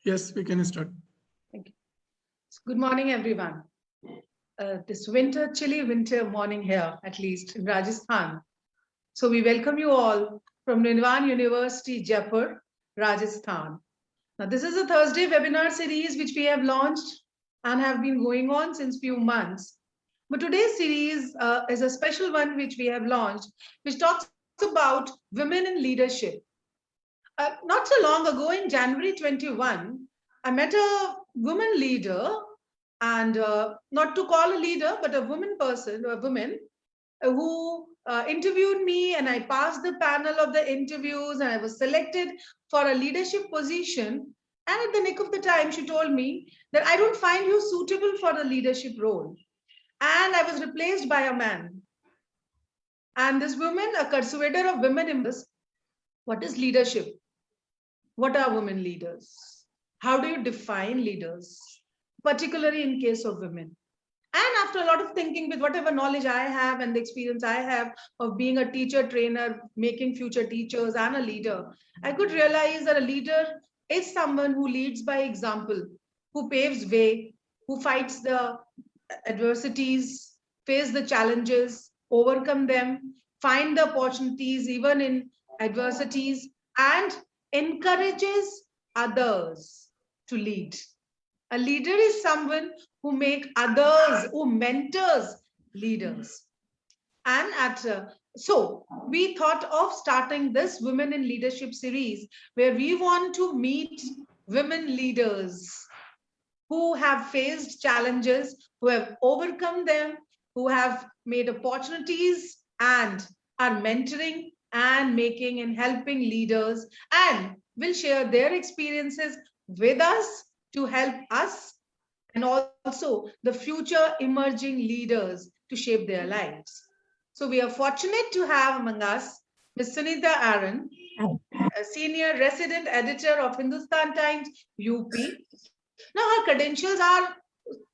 Yes, we can start. Thank you. Good morning, everyone. This chilly winter morning here, at least in Rajasthan. So we welcome you all from Nirvan University, Jaipur, Rajasthan. Now, this is a Thursday webinar series which we have launched and have been going on since few months. But today's series is a special one which we have launched, which talks about women in leadership. Not so long ago, in January 21, I met a woman leader, and not to call a leader, but a woman who interviewed me, and I passed the panel of the interviews, and I was selected for a leadership position. And at the nick of the time, she told me that I don't find you suitable for the leadership role. And I was replaced by a man. And this woman, a persuader of women in this, what is leadership? What are women leaders? How do you define leaders, particularly in case of women? And after a lot of thinking, with whatever knowledge I have and the experience I have of being a teacher trainer, making future teachers and a leader, I could realize that a leader is someone who leads by example, who paves way, who fights the adversities, face the challenges, overcome them, find the opportunities even in adversities, and encourages others to lead. A leader is someone who make others, who mentors leaders. And so we thought of starting this Women in Leadership series, where we want to meet women leaders who have faced challenges, who have overcome them, who have made opportunities and are mentoring and making and helping leaders, and will share their experiences with us to help us and also the future emerging leaders to shape their lives. So we are fortunate to have among us Ms. Sunita Aaron, a senior resident editor of Hindustan Times, UP. Now her credentials are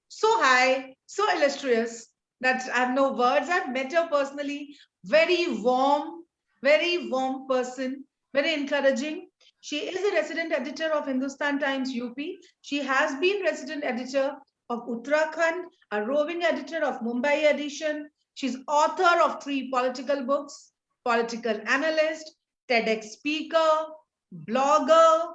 so high, so illustrious that I have no words. I've met her personally, very warm person, very encouraging. She is a resident editor of Hindustan Times UP. She has been resident editor of Uttarakhand, a roving editor of Mumbai edition. She's author of 3 political books, political analyst, TEDx speaker, blogger,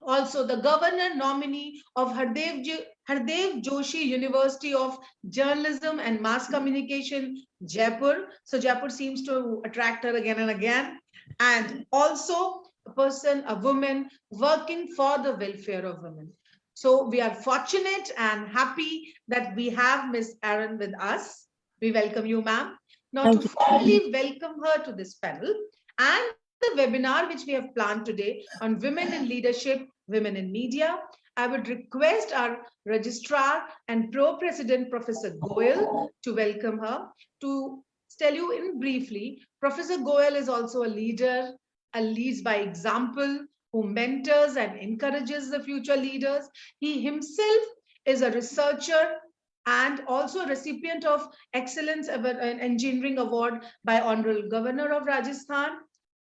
also the governor nominee of Hardev Joshi University of Journalism and Mass Communication, Jaipur. So Jaipur seems to attract her again and again. And also a woman working for the welfare of women. So we are fortunate and happy that we have Ms. Aaron with us. We welcome you, ma'am. Now to formally welcome her to this panel and the webinar which we have planned today on women in leadership, women in media, I would request our registrar and pro-president, Professor Goyal, to welcome her. To tell you in briefly, Professor Goyal is also a leader, leads by example, who mentors and encourages the future leaders. He himself is a researcher and also a recipient of Excellence in Engineering Award by Honorable Governor of Rajasthan,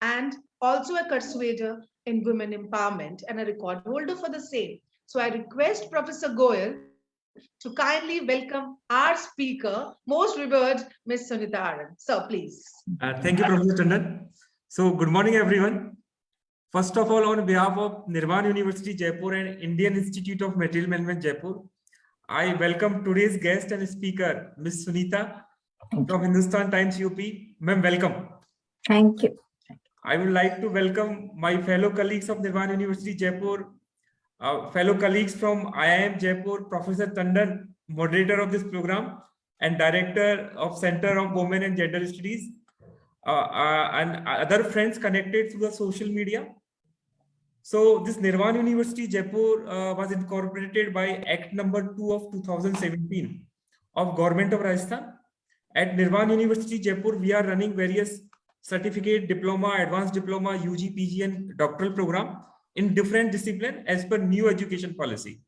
and also a persuader in women empowerment and a record holder for the same. So I request Professor Goyal to kindly welcome our speaker, most revered Ms. Sunita Aaron. Sir, please. Thank you, Professor Tandon. So good morning, everyone. First of all, on behalf of Nirvan University, Jaipur and Indian Institute of Material Management, Jaipur, I welcome today's guest and speaker, Ms. Sunita from Hindustan Times UP. Ma'am, welcome. Thank you. I would like to welcome my fellow colleagues of Nirvan University, Jaipur, fellow colleagues from IIM Jaipur, Professor Tandon, moderator of this program and director of Center of Women and Gender Studies, and other friends connected through the social media. So this Nirvan University Jaipur was incorporated by Act number 2 of 2017 of Government of Rajasthan. At Nirvan University Jaipur, we are running various certificate, diploma, advanced diploma, UG, PG and doctoral program in different disciplines as per new education policy.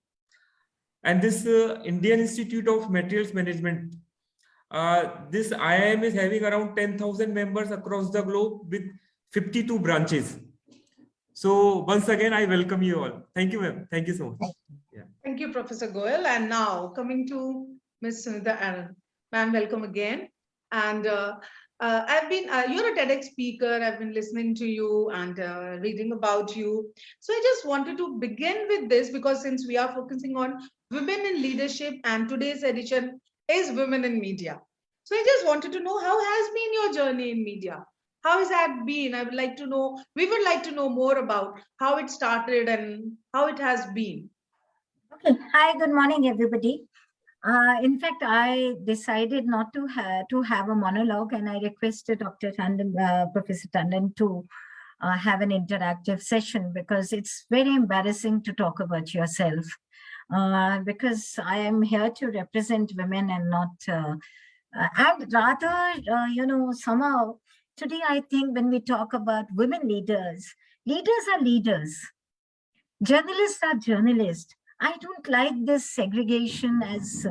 And this Indian Institute of Materials Management, this IIM is having around 10,000 members across the globe with 52 branches. So once again, I welcome you all. Thank you, ma'am. Thank you so much. Thank you, Professor Goyal. And now coming to Ms. Sunita Anand. Ma'am, welcome again. And you're a TEDx speaker. I've been listening to you and reading about you. So I just wanted to begin with this because since we are focusing on women in leadership and today's edition is women in media. So I just wanted to know how has been your journey in media? How has that been? I would like to know, we would like to know more about how it started and how it has been. Okay. Hi, good morning, everybody. In fact, I decided not to have a monologue, and I requested Dr. Tandon, Professor Tandon, to have an interactive session because it's very embarrassing to talk about yourself. Because I am here to represent women and not, and rather, somehow today I think when we talk about women leaders, leaders are leaders, journalists are journalists. I don't like this segregation as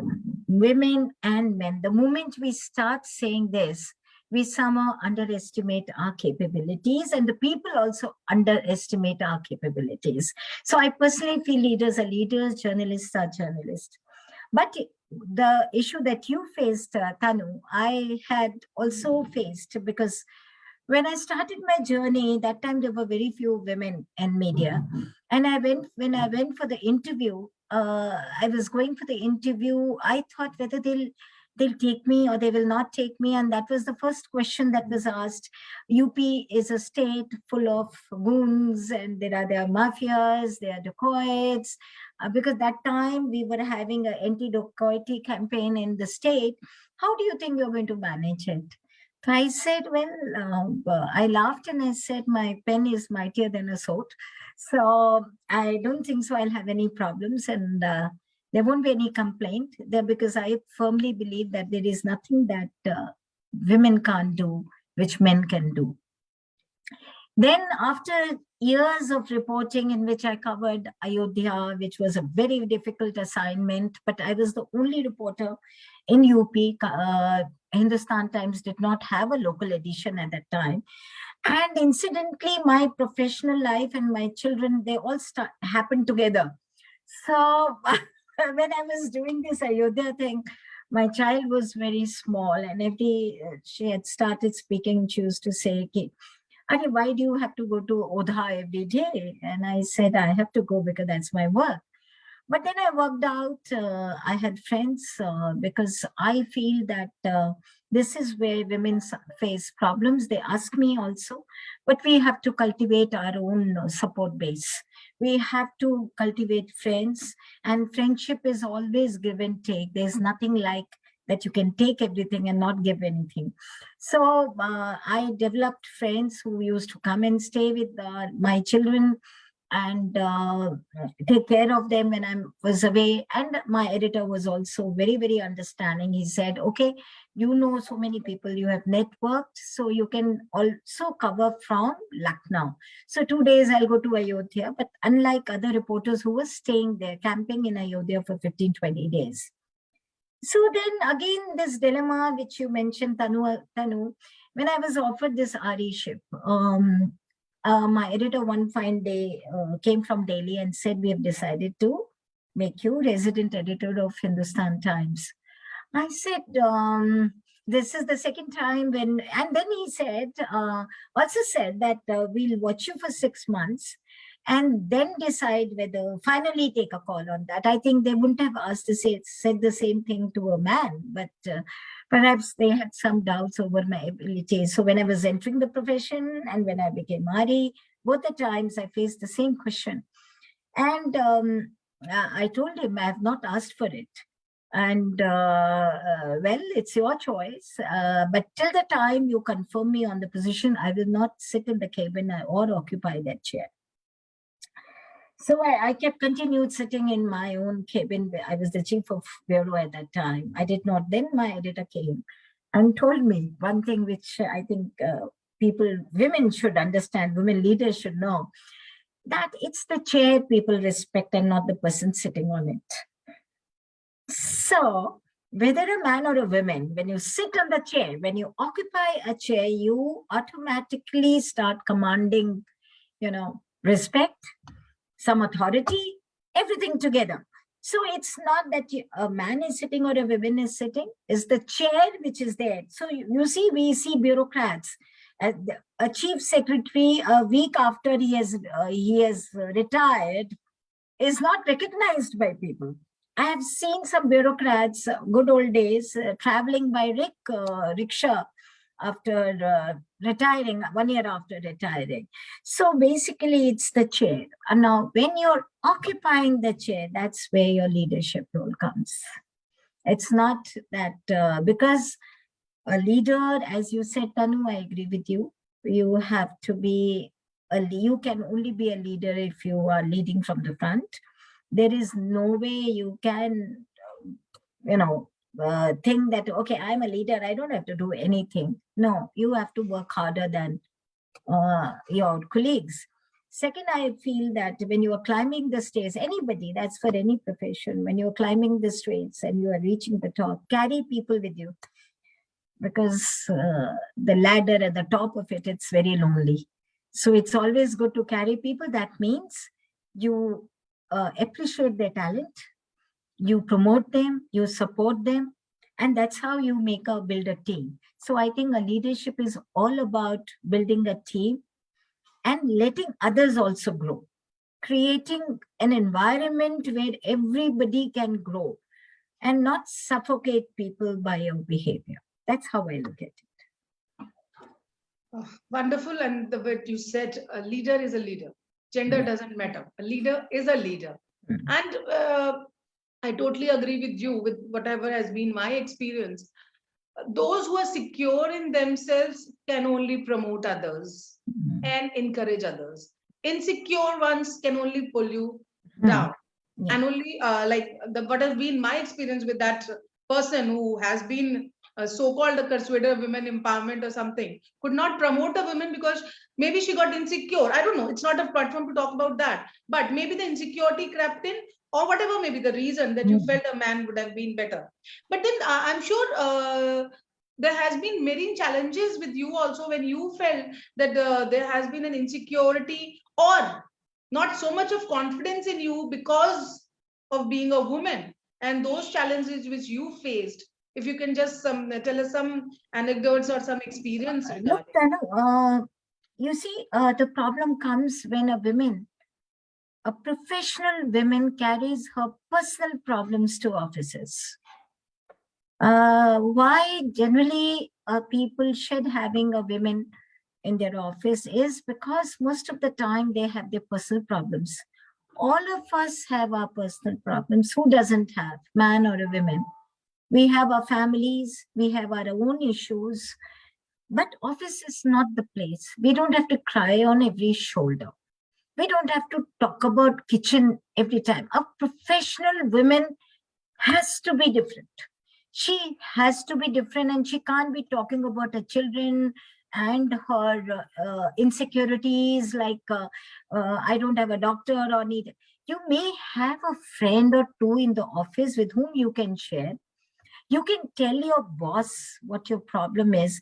women and men. The moment we start saying this, we somehow underestimate our capabilities, and the people also underestimate our capabilities. So I personally feel leaders are leaders, journalists are journalists. But the issue that you faced, Tanu, I had also faced, because when I started my journey, that time there were very few women in media. And when I went for the interview, I was going for the interview. I thought whether they'll take me or they will not take me. And that was the first question that was asked. UP is a state full of goons, and there are mafias, there are dacoits. Because that time we were having an anti-dacoity campaign in the state. How do you think you're going to manage it? So I said, well, I laughed and I said, my pen is mightier than a sword. So I don't think so I'll have any problems, and there won't be any complaint there, because I firmly believe that there is nothing that women can't do, which men can do. Then after years of reporting in which I covered Ayodhya, which was a very difficult assignment, but I was the only reporter in UP. Hindustan Times did not have a local edition at that time. And incidentally, my professional life and my children, they all happened together. So when I was doing this Ayodhya thing, my child was very small, and she had started speaking, she used to say, "Ari, why do you have to go to Odha every day?" And I said, I have to go because that's my work. But then I worked out, I had friends, because I feel that this is where women face problems. They ask me also, but we have to cultivate our own support base. We have to cultivate friends, and friendship is always give and take. There's nothing like that you can take everything and not give anything. So I developed friends who used to come and stay with my children and take care of them when I was away. And my editor was also very, very understanding. He said, okay, you know so many people, you have networked, so you can also cover from Lucknow. So 2 days I'll go to Ayodhya, but unlike other reporters who were staying there, camping in Ayodhya for 15, 20 days. So then again, this dilemma which you mentioned, Tanu, when I was offered this RE-ship, my editor one fine day came from Delhi and said, we have decided to make you resident editor of Hindustan Times. I said, this is the second time and then he said, also said that we'll watch you for 6 months and then decide whether finally take a call on that. I think they wouldn't have asked to said the same thing to a man, but perhaps they had some doubts over my abilities. So when I was entering the profession and when I became RE, both the times I faced the same question. And I told him I have not asked for it. And well, it's your choice. But till the time you confirm me on the position, I will not sit in the cabin or occupy that chair. So I continued sitting in my own cabin. I was the chief of bureau at that time. I did not. Then my editor came and told me one thing which I think women should understand, women leaders should know, that it's the chair people respect and not the person sitting on it. So whether a man or a woman, when you sit on the chair, when you occupy a chair, you automatically start commanding, respect, some authority, everything together. So it's not that a man is sitting or a woman is sitting, it's the chair which is there. So you see, we see bureaucrats. A chief secretary, a week after he has retired, is not recognized by people. I have seen some bureaucrats, good old days, traveling by rickshaw after retiring, 1 year after retiring. So basically, it's the chair. And now, when you're occupying the chair, that's where your leadership role comes. It's not that because a leader, as you said, Tanu, I agree with you. You have to be you can only be a leader if you are leading from the front. There is no way you can, think that, okay, I'm a leader, I don't have to do anything. No, you have to work harder than your colleagues. Second, I feel that when you are climbing the stairs, anybody, that's for any profession, when you're climbing the stairs and you are reaching the top, carry people with you. Because the ladder at the top of it, it's very lonely. So it's always good to carry people. That means you appreciate their talent, you promote them, you support them, and that's how you build a team. So I think a leadership is all about building a team and letting others also grow, creating an environment where everybody can grow and not suffocate people by your behavior. That's how I look at it. Oh, wonderful. And the word you said, a leader is a leader. Gender doesn't matter. A leader is a leader. And I totally agree with you with whatever has been my experience. Those who are secure in themselves can only promote others and encourage others. Insecure ones can only pull you down. Yeah. And only what has been my experience with that person who has been so-called a persuader of women empowerment or something, could not promote a woman because maybe she got insecure. I don't know. It's not a platform to talk about that. But maybe the insecurity crept in, or whatever may be the reason that you felt a man would have been better. But then I'm sure there has been many challenges with you also when you felt that there has been an insecurity or not so much of confidence in you because of being a woman, and those challenges which you faced. If you can just tell us some anecdotes or some experience regarding. Look, Tanu, you see, the problem comes when a professional woman carries her personal problems to offices. Why generally people should having a women in their office is because most of the time they have their personal problems. All of us have our personal problems. Who doesn't have, man or a woman? We have our families, we have our own issues, but office is not the place. We don't have to cry on every shoulder. We don't have to talk about kitchen every time. A professional woman has to be different. She has to be different, and she can't be talking about her children and her insecurities like I don't have a doctor or need. You may have a friend or two in the office with whom you can share. You can tell your boss what your problem is,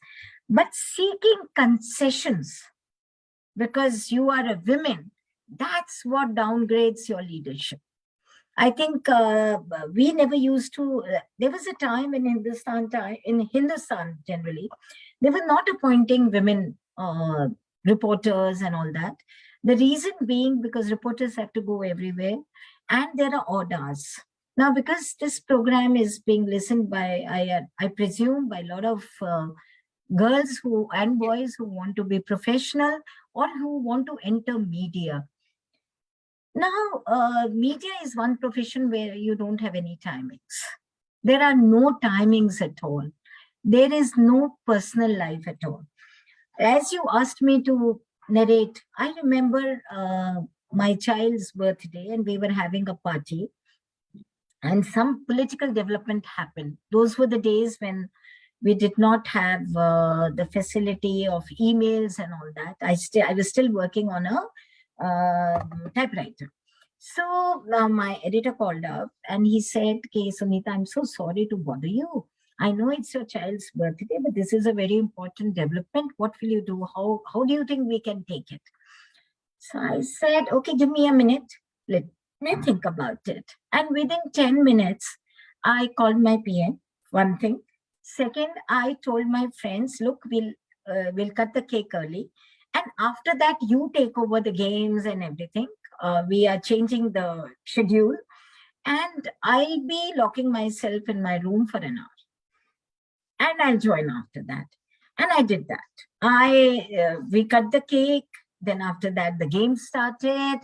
but seeking concessions because you are a woman, that's what downgrades your leadership. I think we never used to, there was a time in Hindustan generally, they were not appointing women reporters and all that. The reason being because reporters have to go everywhere and there are orders. Now, because this program is being listened by, I presume, by a lot of girls and boys who want to be professional or who want to enter media. Now, media is one profession where you don't have any timings. There are no timings at all. There is no personal life at all. As you asked me to narrate, I remember my child's birthday and we were having a party and some political development happened. Those were the days when we did not have the facility of emails and all that. I was still working on a typewriter. So my editor called up and he said, "Okay, Sunita, I'm so sorry to bother you. I know it's your child's birthday, but this is a very important development. What will you do? How do you think we can take it?" So I said, okay, give me a minute. Let me think about it. And within 10 minutes, I called my PM, one thing. Second, I told my friends, look, we'll cut the cake early. And after that, you take over the games and everything. We are changing the schedule. And I'll be locking myself in my room for an hour. And I'll join after that. And I did that. We cut the cake. Then after that, the game started.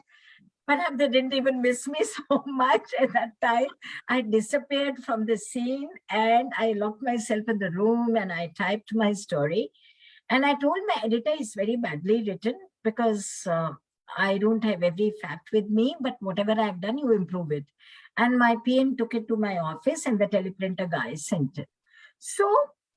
Perhaps they didn't even miss me so much at that time. I disappeared from the scene and I locked myself in the room and I typed my story. And I told my editor it's very badly written because I don't have every fact with me, but whatever I've done, you improve it. And my PM took it to my office and the teleprinter guy sent it. So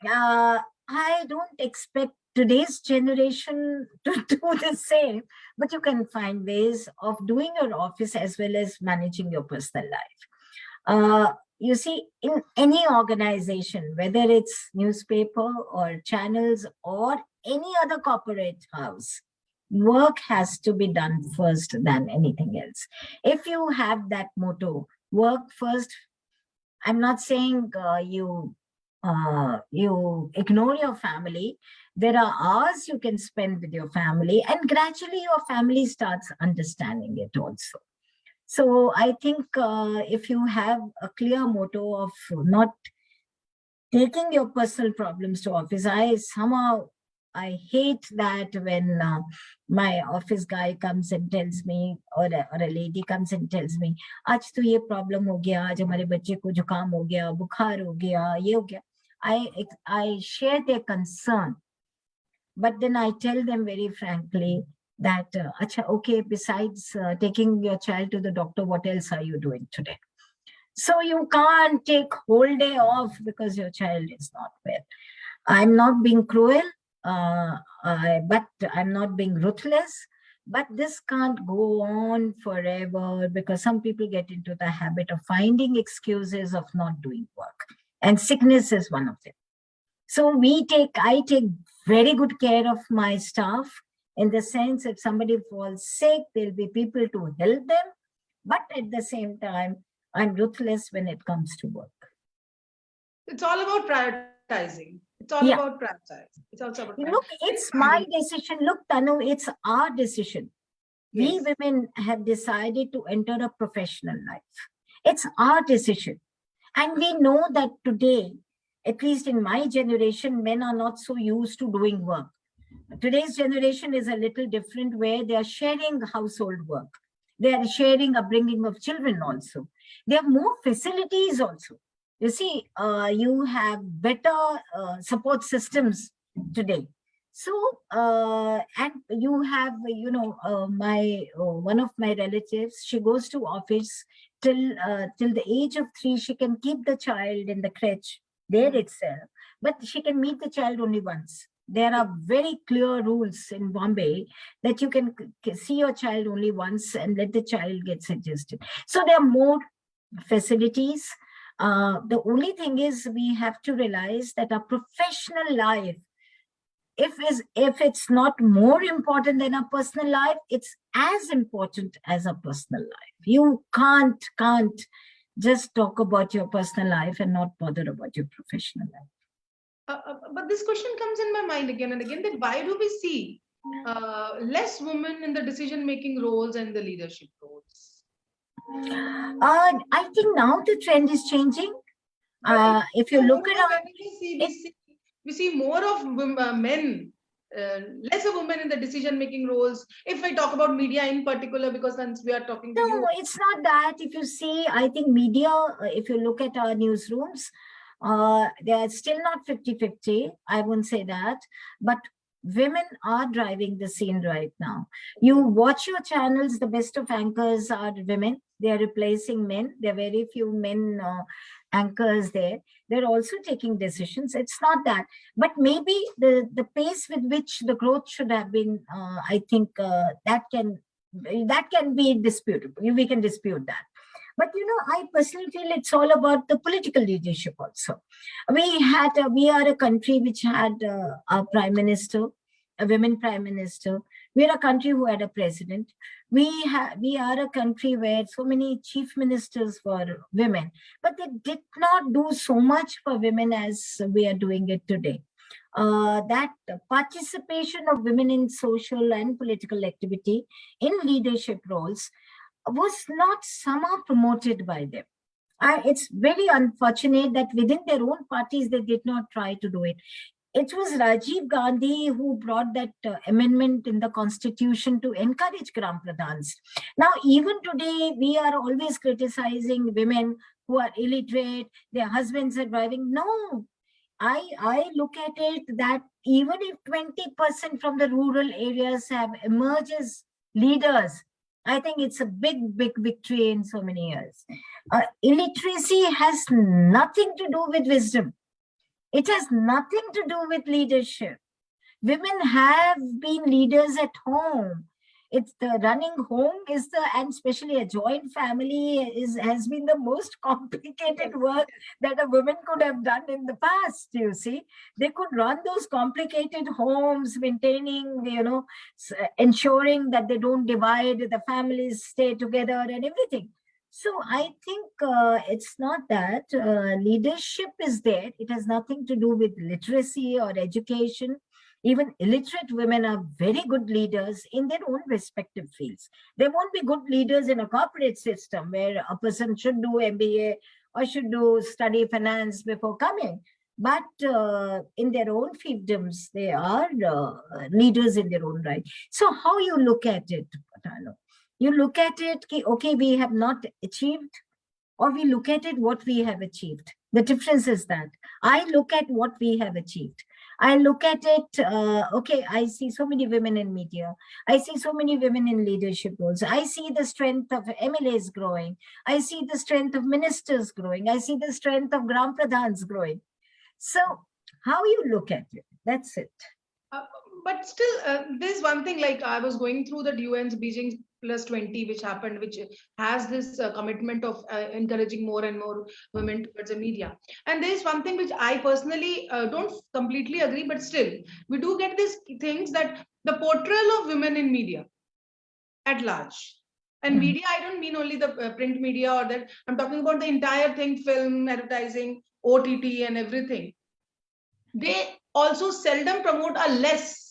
I don't expect today's generation to do the same, but you can find ways of doing your office as well as managing your personal life. You see, in any organization, whether it's newspaper or channels or any other corporate house, work has to be done first than anything else. If you have that motto, work first, I'm not saying you ignore your family. There are hours you can spend with your family, and gradually your family starts understanding it also. So I think if you have a clear motto of not taking your personal problems to office, I hate that when my office guy comes and tells me, or a lady comes and tells me, आज तो ये problem हो गया, आज हमारे बच्चे को जुकाम हो गया, बुखार हो गया, ये हो गया. I share their concern, but then I tell them very frankly that, okay, besides taking your child to the doctor, what else are you doing today? So you can't take whole day off because your child is not well. I'm not being cruel, but I'm not being ruthless. But this can't go on forever because some people get into the habit of finding excuses of not doing work. And sickness is one of them. So I take very good care of my staff in the sense if somebody falls sick, there'll be people to help them. But at the same time, I'm ruthless when it comes to work. It's all about prioritizing. It's all about prioritizing. It's also about Look, it's my decision. Look, Tanu, it's our decision. Yes. We women have decided to enter a professional life. It's our decision. And we know that today, at least in my generation, men are not so used to doing work. Today's generation is a little different where they are sharing household work. They are sharing upbringing of children also. There are more facilities also. You see, you have better support systems today. So, and you have, one of my relatives, she goes to office till the age of 3, she can keep the child in the crèche there itself, but she can meet the child only once. There are very clear rules in Bombay that you can see your child only once and let the child get adjusted. So there are more facilities. The only thing is we have to realize that our professional life, if it's not more important than our personal life, it's as important as our personal life. You can't just talk about your personal life and not bother about your professional life. But this question comes in my mind again and again, that why do we see less women in the decision-making roles and the leadership roles? I think now the trend is changing. If you look around, we see more of men, less of women in the decision-making roles. If I talk about media in particular, because since we are talking to you. No, it's not that. If you see, I think media, if you look at our newsrooms, they are still not 50-50. I wouldn't say that, but women are driving the scene right now. You watch your channels, the best of anchors are women. They are replacing men. There are very few men anchors there. They're also taking decisions. It's not that, but maybe the pace with which the growth should have been, I think that can be disputable. We can dispute that. But I personally feel it's all about the political leadership also. We are a country which had a prime minister, a women prime minister. We're a country who had a president. We are a country where so many chief ministers were women, but they did not do so much for women as we are doing it today. That participation of women in social and political activity in leadership roles was not somehow promoted by them. It's very unfortunate that within their own parties, they did not try to do it. It was Rajiv Gandhi who brought that amendment in the constitution to encourage Gram Pradhans. Now, even today, we are always criticizing women who are illiterate, their husbands are driving. No, I look at it that even if 20% from the rural areas have emerged as leaders, I think it's a big, big victory in so many years. Illiteracy has nothing to do with wisdom. It has nothing to do with leadership. Women have been leaders at home. It's the running home is the, and especially a joint family has been the most complicated work that a woman could have done in the past. You see, they could run those complicated homes, maintaining, ensuring that they don't divide, the families stay together and everything. So I think it's not that leadership is there. It has nothing to do with literacy or education. Even illiterate women are very good leaders in their own respective fields. They won't be good leaders in a corporate system where a person should do MBA or should study finance before coming. But in their own fiefdoms, they are leaders in their own right. So how you look at it, Patano? You look at it, okay, we have not achieved, or we look at it what we have achieved. The difference is that I look at what we have achieved. I look at it, okay, I see so many women in media. I see so many women in leadership roles. I see the strength of MLAs growing. I see the strength of ministers growing. I see the strength of Gram Pradhans growing. So how you look at it, that's it. But still, there's one thing, like I was going through the UN's Beijing +20, which happened, which has this commitment of encouraging more and more women towards the media. And there's one thing which I personally don't completely agree, but still, we do get these things that the portrayal of women in media at large. And media, I don't mean only the print media or that, I'm talking about the entire thing, film, advertising, OTT and everything. They also seldom promote or less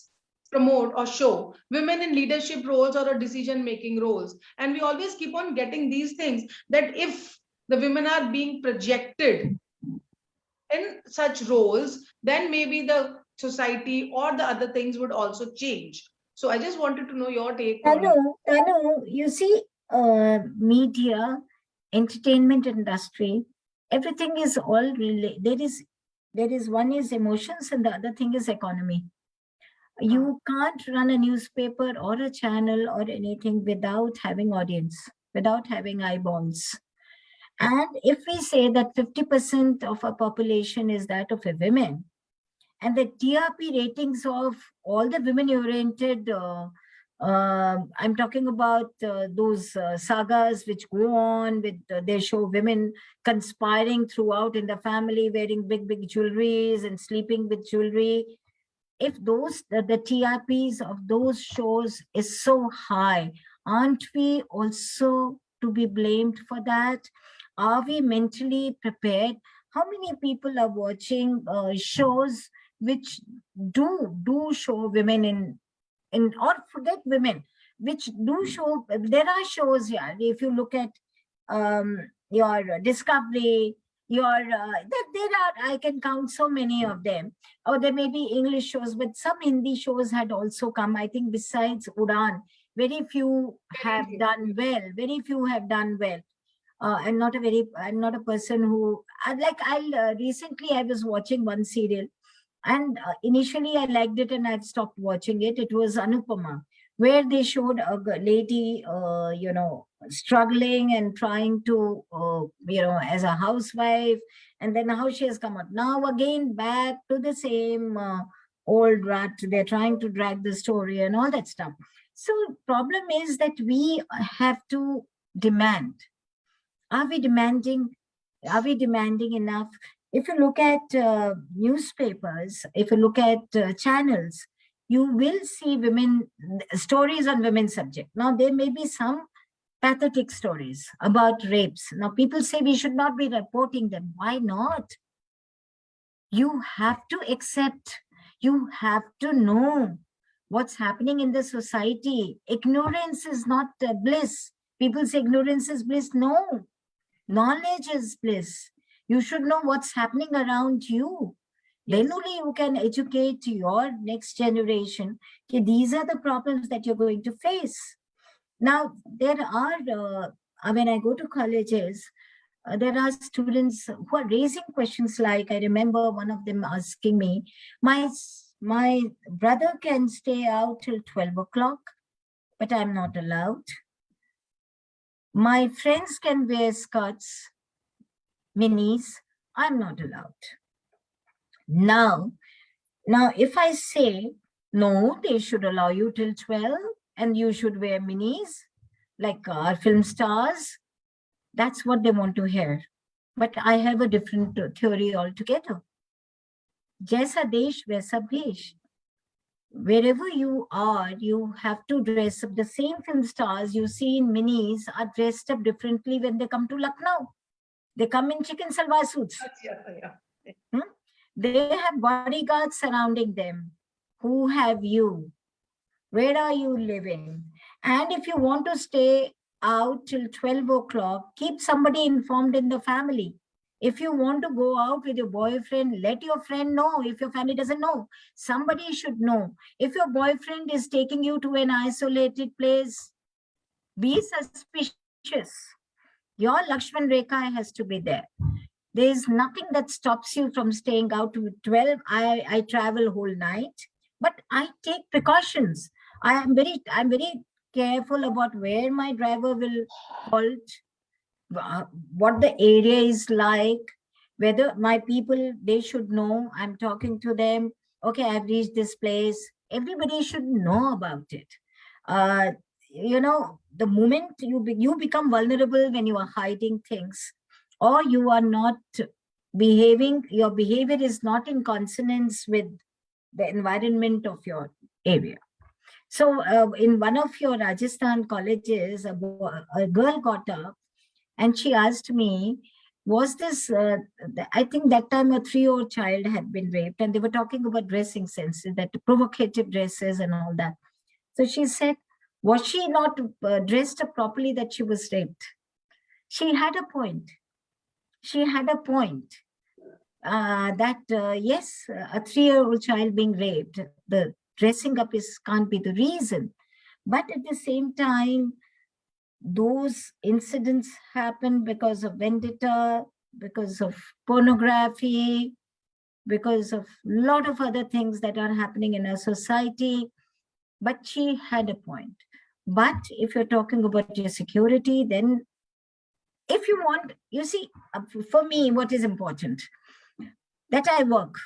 promote or show women in leadership roles or decision-making roles. And we always keep on getting these things that if the women are being projected in such roles, then maybe the society or the other things would also change. So I just wanted to know your take on it. Tanu, you see, media, entertainment industry, everything is all related. There is one is emotions and the other thing is economy. You can't run a newspaper or a channel or anything without having audience, without having eyeballs. And if we say that 50% of our population is that of a women, and the TRP ratings of all the women-oriented, I'm talking about those sagas which go on with, they show women conspiring throughout in the family, wearing big, big jewelries and sleeping with jewelry. If those, the TRPs of those shows is so high, aren't we also to be blamed for that? Are we mentally prepared? How many people are watching shows which do show women in or forget women, which do show, there are shows, yeah, if you look at your Discovery, your there are, I can count so many of them, or there may be English shows, but some Hindi shows had also come. I think besides Udaan, very few have done well. Very few have done well. I'm not a person who recently I was watching one serial, and initially I liked it and I've stopped watching it. It was Anupama, where they showed a lady, struggling and trying to, as a housewife, and then how she has come out. Now again, back to the same old rut. They're trying to drag the story and all that stuff. So problem is that we have to demand. Are we demanding enough? If you look at newspapers, if you look at channels, you will see women stories on women's subject. Now, there may be some pathetic stories about rapes. Now, people say we should not be reporting them. Why not? You have to accept, you have to know what's happening in the society. Ignorance is not bliss. People say ignorance is bliss. No, knowledge is bliss. You should know what's happening around you. Then only you can educate your next generation. Okay, these are the problems that you're going to face. Now, there are, when I go to colleges, there are students who are raising questions like, I remember one of them asking me, my brother can stay out till 12 o'clock, but I'm not allowed. My friends can wear skirts, minis, I'm not allowed. Now, if I say, no, they should allow you till 12 and you should wear minis like our film stars, that's what they want to hear. But I have a different theory altogether. Jaisa desh, vaisa bhesh. Wherever you are, you have to dress up. The same film stars you see in minis are dressed up differently when they come to Lucknow. They come in chicken salwar suits. They have bodyguards surrounding them. Who have you? Where are you living? And if you want to stay out till 12 o'clock, keep somebody informed in the family. If you want to go out with your boyfriend, let your friend know. If your family doesn't know, somebody should know. If your boyfriend is taking you to an isolated place, be suspicious. Your Lakshman Rekha has to be there. There is nothing that stops you from staying out to 12. I travel whole night, but I take precautions. I'm very careful about where my driver will halt, what the area is like, whether my people, they should know I'm talking to them. Okay, I've reached this place. Everybody should know about it. You know, the moment you become vulnerable when you are hiding things, or you are not behaving, your behavior is not in consonance with the environment of your area. So in one of your Rajasthan colleges, a girl got up and she asked me, was this, I think that time a 3-year-old child had been raped, and they were talking about dressing sense, that provocative dresses and all that. So she said, was she not dressed up properly that she was raped? She had a point. She had a point that yes, a 3-year-old child being raped, the dressing up can't be the reason. But at the same time, those incidents happen because of vendetta, because of pornography, because of a lot of other things that are happening in our society. But she had a point. But if you're talking about your security, then if you want, you see, for me, what is important? That I work.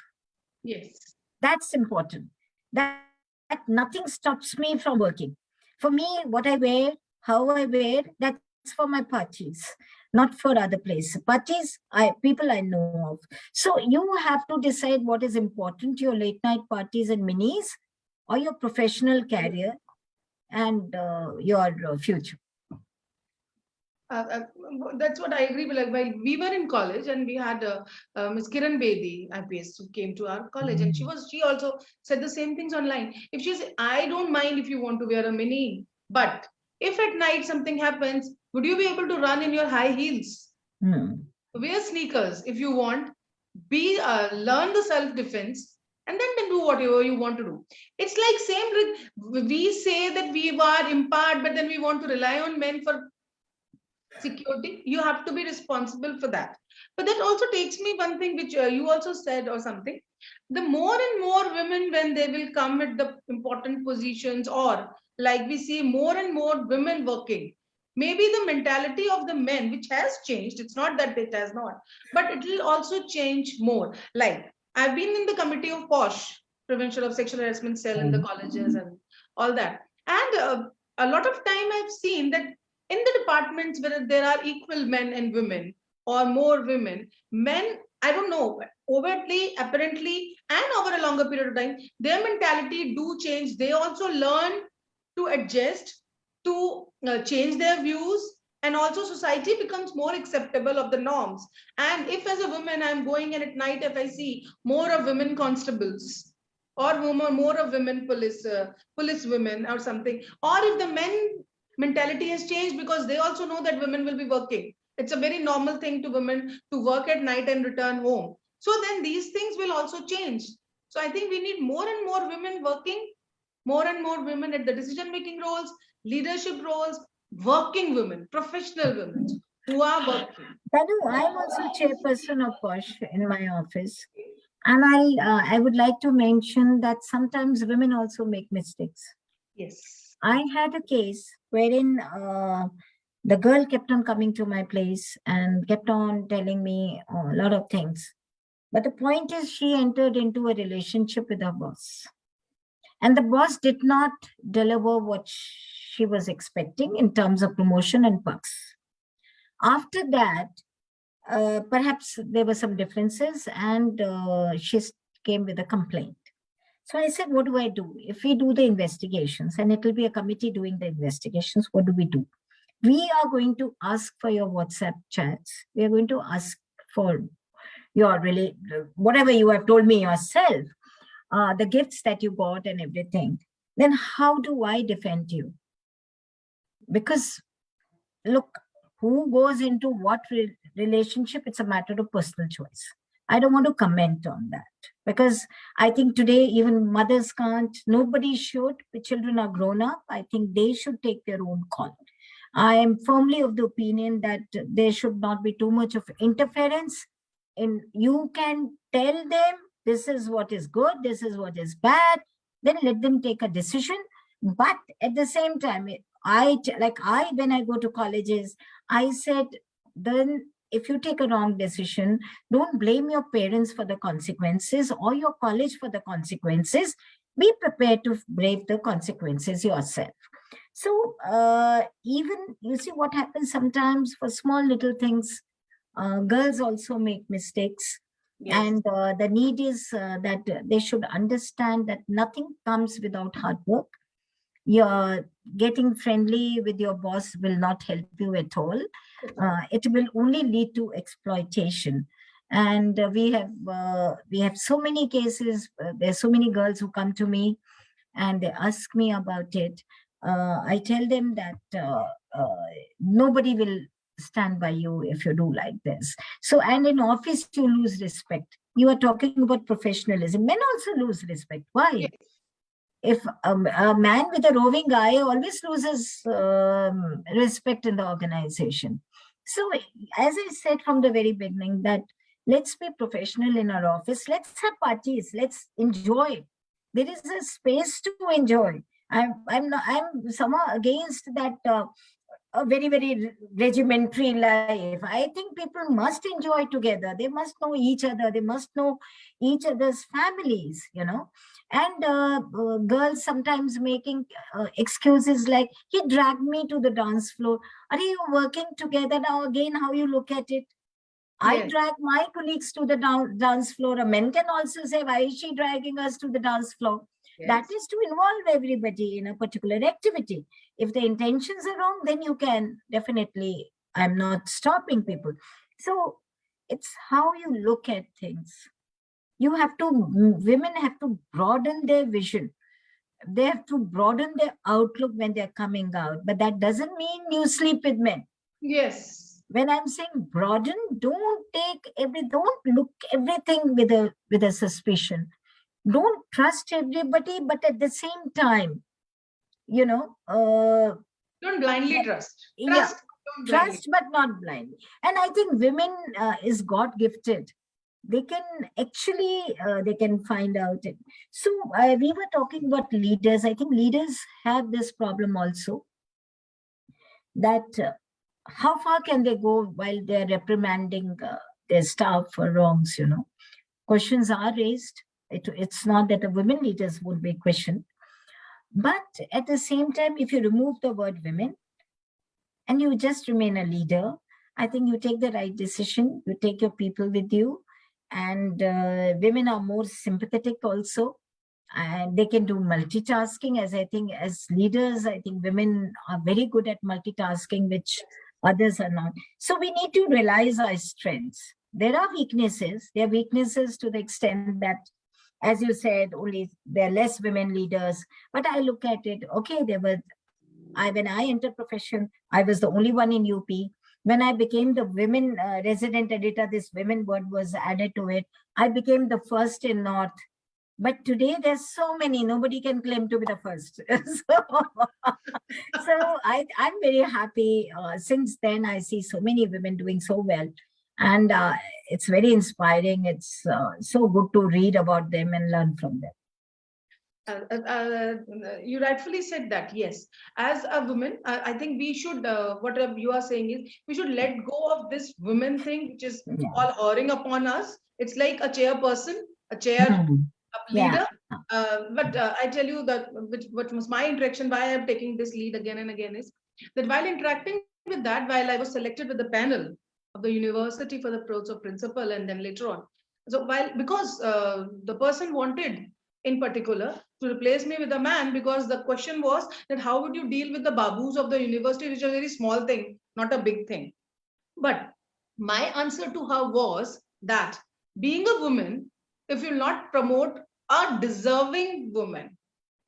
Yes. That's important. That nothing stops me from working. For me, what I wear, how I wear, that's for my parties, not for other places. Parties, people I know of. So you have to decide what is important, your late night parties and minis, or your professional career and your future. That's what I agree with. Like, while we were in college and we had Ms. Kiran Bedi, IPS, who came to our college, and she also said the same things online. If she says, I don't mind if you want to wear a mini, but if at night something happens, would you be able to run in your high heels? Wear sneakers if you want. Learn the self-defense, and then do whatever you want to do. It's like same. We say that we are empowered, but then we want to rely on men for security. You have to be responsible for that. But that also takes me one thing which you also said or something. The more and more women, when they will come at the important positions, or like we see more and more women working, maybe the mentality of the men, which has changed, it's not that it has not, but it will also change more. Like, I've been in the committee of POSH, Prevention of Sexual Harassment Cell, in the colleges and all that. And a lot of time I've seen that in the departments where there are equal men and women, or more women, men I don't know, overtly, apparently, and over a longer period of time, their mentality do change. They also learn to adjust, to change their views, and also society becomes more acceptable of the norms. And if as a woman I'm going and at night, if I see more of women constables or more of women police women or something, or if the men mentality has changed because they also know that women will be working, it's a very normal thing to women to work at night and return home. So then these things will also change. So I think we need more and more women working, more and more women at the decision making roles, leadership roles, working women, professional women who are working. Tanu, I'm also chairperson of POSH in my office. And I would like to mention that sometimes women also make mistakes. Yes. I had a case wherein the girl kept on coming to my place and kept on telling me a lot of things. But the point is, she entered into a relationship with her boss. And the boss did not deliver what she was expecting in terms of promotion and perks. After that, perhaps there were some differences and she came with a complaint. So I said, what do I do? If we do the investigations and it will be a committee doing the investigations, what do? We are going to ask for your WhatsApp chats. We are going to ask for your whatever you have told me yourself, the gifts that you got and everything. Then how do I defend you? Because look, who goes into what relationship, it's a matter of personal choice. I don't want to comment on that because I think today even mothers can't, nobody should. The children are grown up. I think they should take their own call. I am firmly of the opinion that there should not be too much of interference. And you can tell them this is what is good, this is what is bad, then let them take a decision. But at the same time, when I go to colleges, I said, then if you take a wrong decision, don't blame your parents for the consequences or your college for the consequences. Be prepared to brave the consequences yourself. So even you see what happens sometimes for small little things, girls also make mistakes. Yes. And the need is that they should understand that nothing comes without hard work. You're getting friendly with your boss will not help you at all. It will only lead to exploitation. And we have so many cases. There's so many girls who come to me and they ask me about it. I tell them that nobody will stand by you if you do like this. So, and in office, you lose respect. You are talking about professionalism. Men also lose respect. Why? Yes. If a man with a roving eye always loses respect in the organization. So, as I said from the very beginning, that let's be professional in our office. Let's have parties. Let's enjoy. There is a space to enjoy. I'm somehow against that a very, very regimentary life. I think people must enjoy together. They must know each other. They must know each other's families, you know. And girls sometimes making excuses like, he dragged me to the dance floor. Are you working together now again? How you look at it? Yes. I drag my colleagues to the dance floor. A man can also say, why is she dragging us to the dance floor? Yes. That is to involve everybody in a particular activity. If the intentions are wrong, then you can definitely, I'm not stopping people. So it's how you look at things. You have to, women have to broaden their vision. They have to broaden their outlook when they're coming out. But that doesn't mean you sleep with men. Yes. When I'm saying broaden, don't look everything with a suspicion. Don't trust everybody, but at the same time, you know, don't blindly trust. Trust, but not blindly. And I think women is God gifted. They can actually they can find out it. So we were talking about leaders. I think leaders have this problem also, that how far can they go while they're reprimanding their staff for wrongs, you know. Questions are raised. It's not that the women leaders would be questioned. But at the same time, if you remove the word women and you just remain a leader, I think you take the right decision. You take your people with you and women are more sympathetic also, and they can do multitasking. As I think, as leaders, I think women are very good at multitasking, which others are not. So we need to realize our strengths. There are weaknesses. There are weaknesses to the extent that, as you said, only there are less women leaders. But I look at it, okay, when I entered profession, I was the only one in UP. When I became the women resident editor, this women word was added to it. I became the first in North. But today there's so many, nobody can claim to be the first. So I'm very happy. Since then, I see so many women doing so well. And it's very inspiring. It's so good to read about them and learn from them. You rightfully said that, yes. As a woman, I think we should, what you are saying is, we should let go of this women thing, which is all hurrying upon us. It's like a chairperson, a chair a leader. But I tell you that what was my interaction, why I'm taking this lead again and again, is that while interacting with that, while I was selected with the panel of the university for the post of principal, and then later on, so because the person wanted in particular to replace me with a man, because the question was that how would you deal with the babus of the university, which is a very small thing, not a big thing. But my answer to her was that being a woman, if you'll not promote a deserving woman,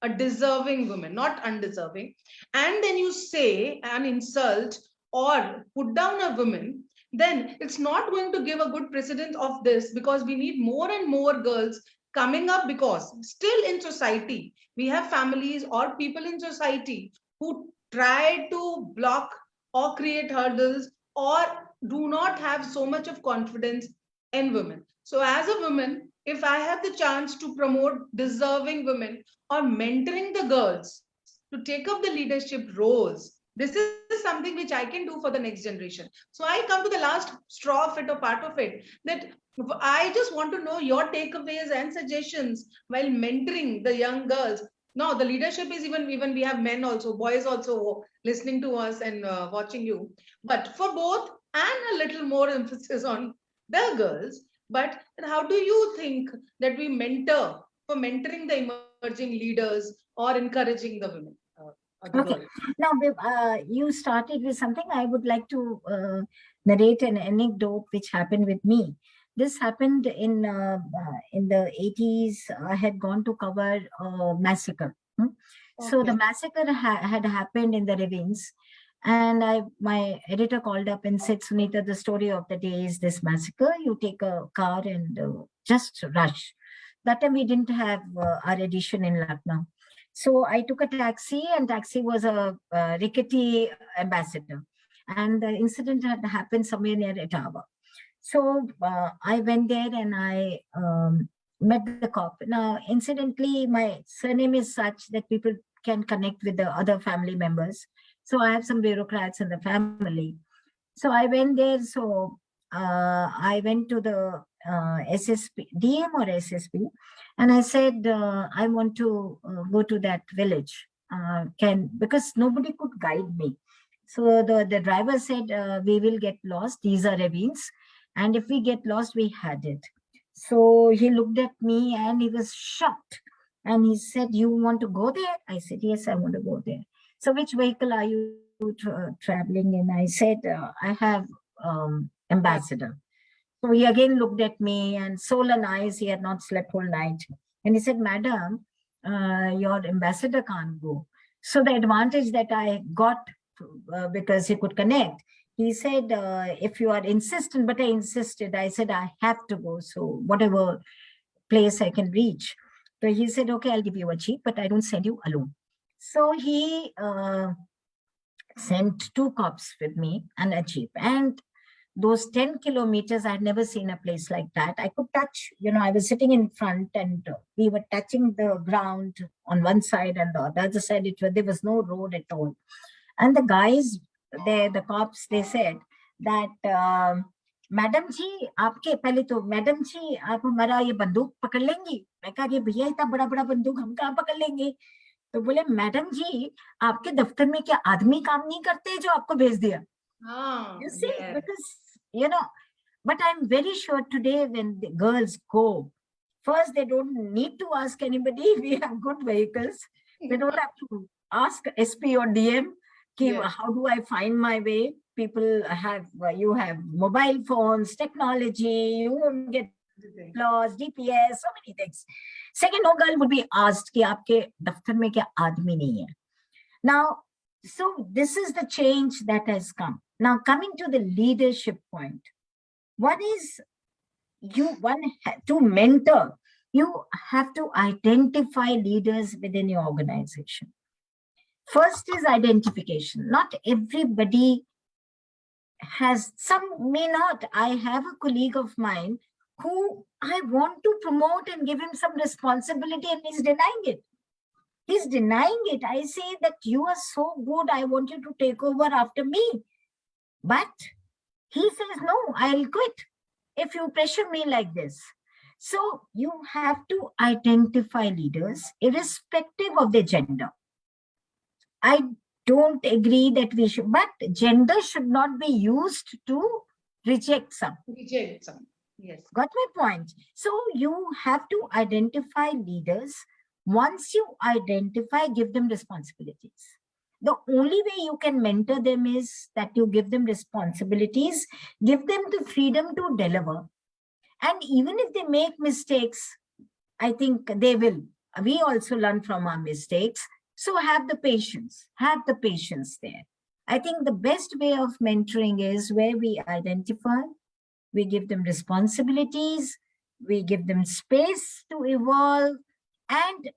not undeserving, and then you say an insult or put down a woman, then it's not going to give a good precedent of this, because we need more and more girls coming up, because still in society, we have families or people in society who try to block or create hurdles or do not have so much of confidence in women. So as a woman, if I have the chance to promote deserving women or mentoring the girls to take up the leadership roles, this is something which I can do for the next generation. So I come to the last straw of it, or part of it, that I just want to know your takeaways and suggestions while mentoring the young girls. No, the leadership is even we have men also, boys also listening to us and watching you. But for both, and a little more emphasis on the girls. But how do you think that we mentor for mentoring the emerging leaders or encouraging the women? Okay. Now, you started with something. I would like to narrate an anecdote which happened with me. This happened in the 80s. I had gone to cover a massacre. So the massacre had happened in the ravines. And my editor called up and said, Sunita, the story of the day is this massacre. You take a car and just rush. That time we didn't have our edition in Lucknow. So I took a taxi, and taxi was a rickety ambassador. And the incident had happened somewhere near Etawah. So I went there and I met the cop. Now, incidentally, my surname is such that people can connect with the other family members. So I have some bureaucrats in the family. So I went there. So I went to the SSP, DM or SSP, and I said, I want to go to that village. Because nobody could guide me. So the driver said, we will get lost. These are ravines. And if we get lost, we had it. So he looked at me and he was shocked. And he said, you want to go there? I said, yes, I want to go there. So which vehicle are you traveling in? I said, I have ambassador. So he again looked at me and swollen eyes. He had not slept all night. And he said, madam, your ambassador can't go. So the advantage that I got, because he could connect, he said, if you are insistent, but I insisted. I said, I have to go. So whatever place I can reach. So he said, okay, I'll give you a jeep, but I don't send you alone. So he sent 2 cops with me and a jeep. And those 10 kilometers, I had never seen a place like that. I could touch, I was sitting in front and we were touching the ground on one side, and the other side, there was no road at all. And the guys, the cops, they said that, madam ji आपके पहले तो madam जी आप हमारा ये बंदूक पकड़ लेंगी. मैं कहा ये भैया इतना बड़ा बड़ा बंदूक हम कहाँ पकड़ लेंगे. तो बोले मैडम जी आपके दफ्तर में क्या आदमी काम नहीं करते जो आपको भेज दिया. You see, because But I'm very sure today when the girls go, first, they don't need to ask anybody. We have good vehicles. They don't have to ask SP or DM, Yes. how do I find my way? People have, you have mobile phones, technology, you won't get lost, DPS, so many things. Second, no girl would be asked कि आपके दफ्तर में क्या आदमी नहीं है. Now, so this is the change that has come. Now, coming to the leadership point, one is to mentor, you have to identify leaders within your organization. First is identification. Not everybody has, some may not. I have a colleague of mine who I want to promote and give him some responsibility, and he's denying it. He's denying it. I say that you are so good, I want you to take over after me. But he says, no, I'll quit if you pressure me like this. So you have to identify leaders irrespective of their gender. I don't agree that we should, but gender should not be used to reject some. Reject some. Yes. Got my point? So you have to identify leaders. Once you identify, give them responsibilities. The only way you can mentor them is that you give them responsibilities, give them the freedom to deliver. And even if they make mistakes, I think they will. We also learn from our mistakes. So have the patience there. I think the best way of mentoring is where we identify, we give them responsibilities, we give them space to evolve and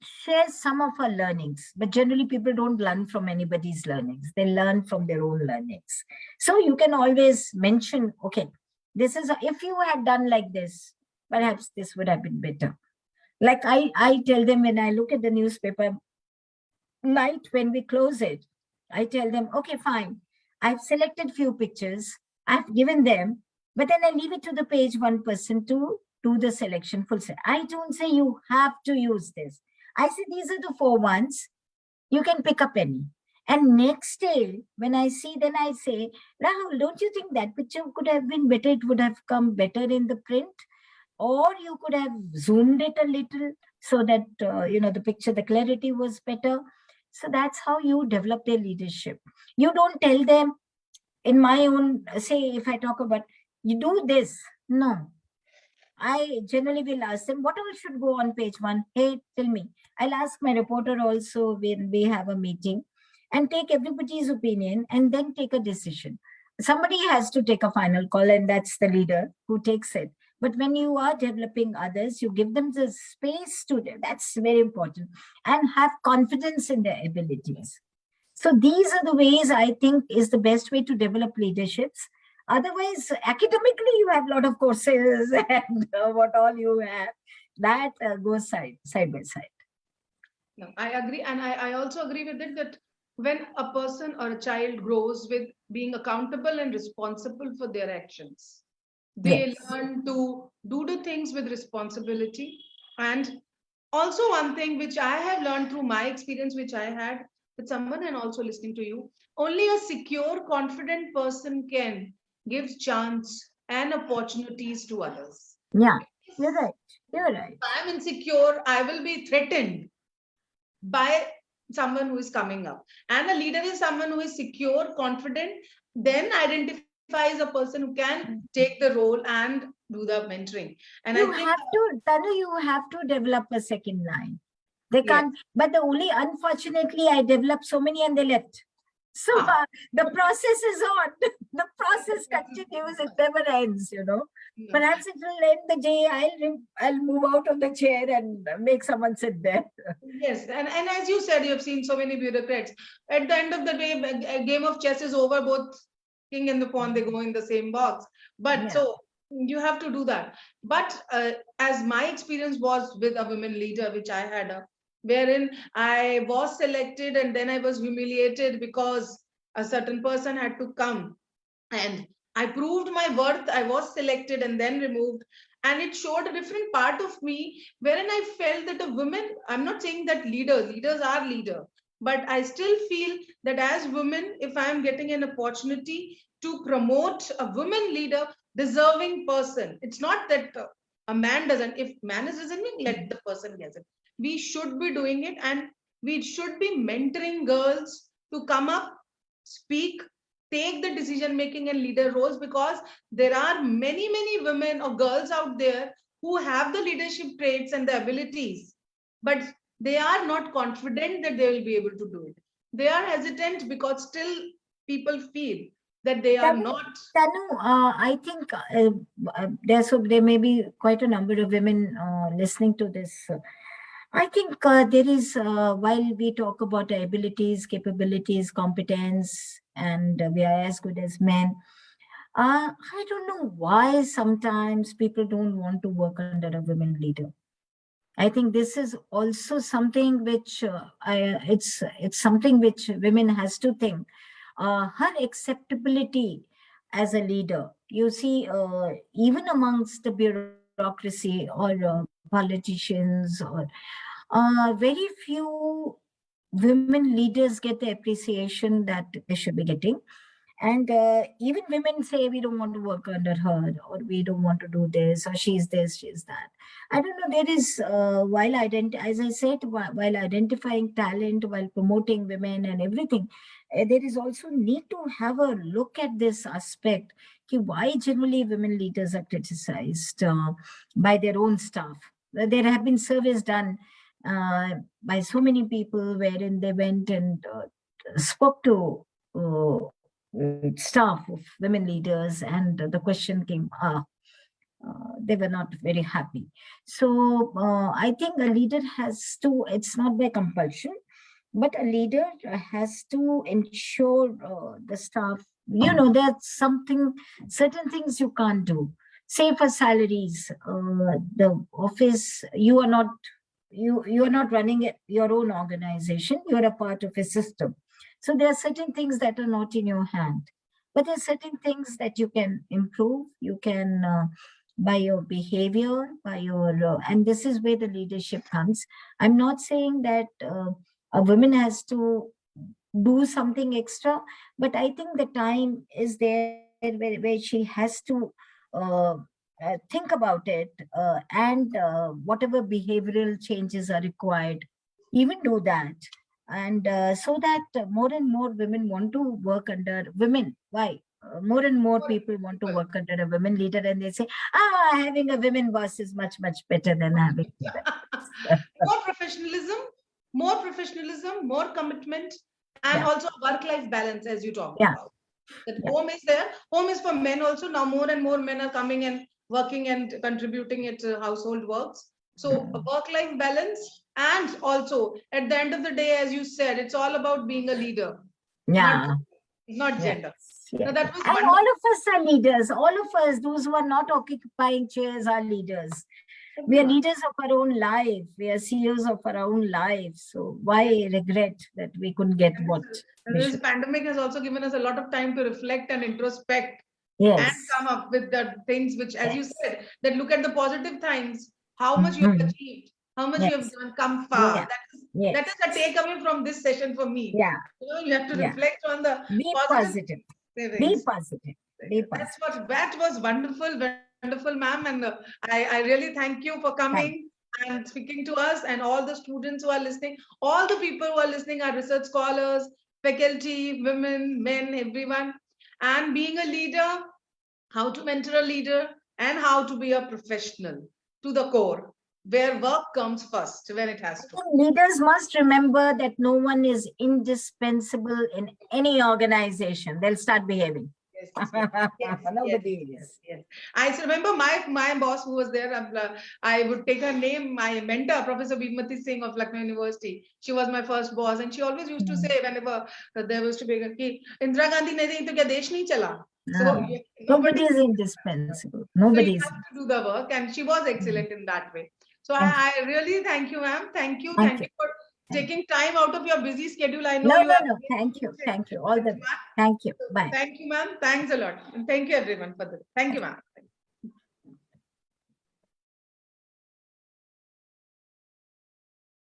share some of our learnings. But generally people don't learn from anybody's learnings. They learn from their own learnings. So you can always mention, okay, this is, if you had done like this, perhaps this would have been better. Like I tell them when I look at the newspaper, night when we close it, I tell them, okay, fine. I've selected few pictures, I've given them, but then I leave it to the page one person to do the selection full set. I don't say you have to use this. I say these are the 4 ones. You can pick up any. And next day, when I see, then I say, Rahul, don't you think that picture could have been better? It would have come better in the print. Or you could have zoomed it a little so that, the picture, the clarity was better. So that's how you develop their leadership. You don't tell them, in my own, say, if I talk about, you do this. No. I generally will ask them, what all should go on page 1? Hey, tell me. I'll ask my reporter also when we have a meeting and take everybody's opinion and then take a decision. Somebody has to take a final call and that's the leader who takes it. But when you are developing others, you give them the space to do. That's very important. And have confidence in their abilities. So these are the ways I think is the best way to develop leaderships. Otherwise, academically, you have a lot of courses and what all you have. That goes side by side. No, I agree. And I also agree with it that when a person or a child grows with being accountable and responsible for their actions, they learn to do the things with responsibility. And also one thing which I have learned through my experience, which I had with someone and also listening to you, only a secure, confident person can give chance and opportunities to others. Yeah, you're right. You're right. If I'm insecure, I will be threatened by someone who is coming up. And a leader is someone who is secure, confident, then identifies a person who can take the role and do the mentoring. And you I think have to, Tanu, you have to develop a second line. They can't, but the only, unfortunately, I developed so many and they left. So the process is on. The process continues. It never ends, Perhaps it will end the day. I'll move out of the chair and make someone sit there. Yes. And as you said, you have seen so many bureaucrats. At the end of the day, a game of chess is over. Both king and the pawn, they go in the same box. But so you have to do that. But as my experience was with a women leader, which I had wherein I was selected and then I was humiliated because a certain person had to come and I proved my worth. I was selected and then removed, and it showed a different part of me wherein I felt that a woman, I'm not saying that leaders are leader, but I still feel that as women, if I'm getting an opportunity to promote a woman leader, deserving person. It's not that a man doesn't. If man is deserving, let the person get it. We should be doing it, and we should be mentoring girls to come up, speak, take the decision making and leader roles, because there are many women or girls out there who have the leadership traits and the abilities, but they are not confident that they will be able to do it. They are hesitant because still people feel that they are not. Tanu, I think there may be quite a number of women listening to this. I think there is, while we talk about abilities, capabilities, competence, and we are as good as men, I don't know why sometimes people don't want to work under a women leader. I think this is also something which it's something which women has to think. Her acceptability as a leader, you see, even amongst the bureaucracy or politicians, or very few women leaders get the appreciation that they should be getting. And even women say, we don't want to work under her, or we don't want to do this, or she's this, she's that. I don't know, there is, as I said, while identifying talent, while promoting women and everything, there is also need to have a look at this aspect. Why generally women leaders are criticized by their own staff. There have been surveys done by so many people wherein they went and spoke to staff of women leaders, and the question came, they were not very happy. So I think a leader has to, it's not by compulsion, but a leader has to ensure the staff, there's certain things you can't do. Say for salaries, the office, you are not running your own organization, you're a part of a system. So there are certain things that are not in your hand, but there are certain things that you can improve. You can, by your behavior, and this is where the leadership comes. I'm not saying that a woman has to do something extra, but I think the time is there where she has to think about it, and whatever behavioral changes are required, even do that. And so that more and more women want to work under women. Why? More and more people want to work under a women leader, and they say, having a women boss is much better than having more professionalism, more commitment, and also work-life balance, as you talked about. That home is there. Home is for men also. Now more and more men are coming and working and contributing it to household works. So a work-life balance, and also at the end of the day, as you said, it's all about being a leader. Not gender. Now, that was and wonderful. All of us are leaders. All of us, those who are not occupying chairs, are leaders. We are leaders of our own life. We are CEOs of our own lives. So why regret that we couldn't get what? This pandemic has also given us a lot of time to reflect and introspect, and come up with the things which, as you said, that look at the positive things, how much you have achieved, how much you have come far. That is a takeaway from this session for me. You have to reflect on the positive. Be positive. That was wonderful, ma'am. And I really thank you for coming and speaking to us, and all the students who are listening, all the people who are listening are research scholars, faculty, women, men, everyone. And being a leader, how to mentor a leader, and how to be a professional to the core, where work comes first when it has to. Leaders must remember that no one is indispensable in any organization. They'll start behaving. Nobody is. I remember my boss who was there. I would take her name. My mentor, Professor Bhimati Singh of Lucknow University. She was my first boss, and she always used to say whenever there was to be Indira Gandhi nahi to kya desh nahi chala. So nobody is indispensable. Nobody is. So you have to do the work, and she was excellent in that way. So I really thank you, ma'am. Thank you for taking time out of your busy schedule. I know no. Thank you. All the best. Thank you. Bye. Thank you, ma'am. Thanks a lot. And thank you, everyone, for this. Thank you, ma'am.